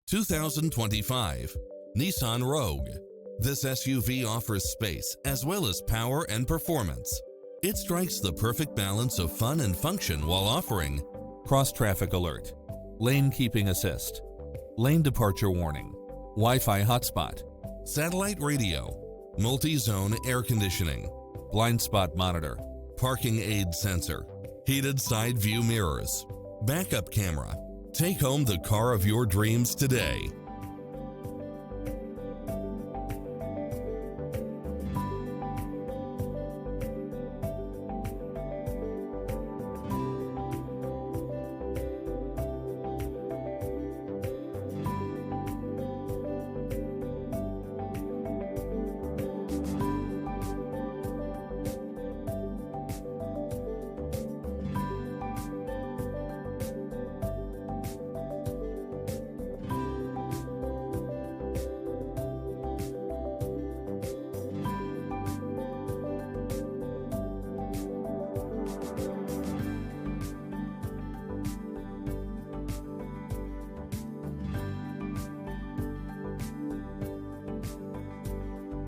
2025 Nissan Rogue. This SUV offers space as well as power and performance. It strikes the perfect balance of fun and function while offering cross-traffic alert, lane keeping assist, lane departure warning, Wi-Fi hotspot, satellite radio, multi-zone air conditioning, blind spot monitor, parking aid sensor, heated side view mirrors, backup camera. Take home the car of your dreams today.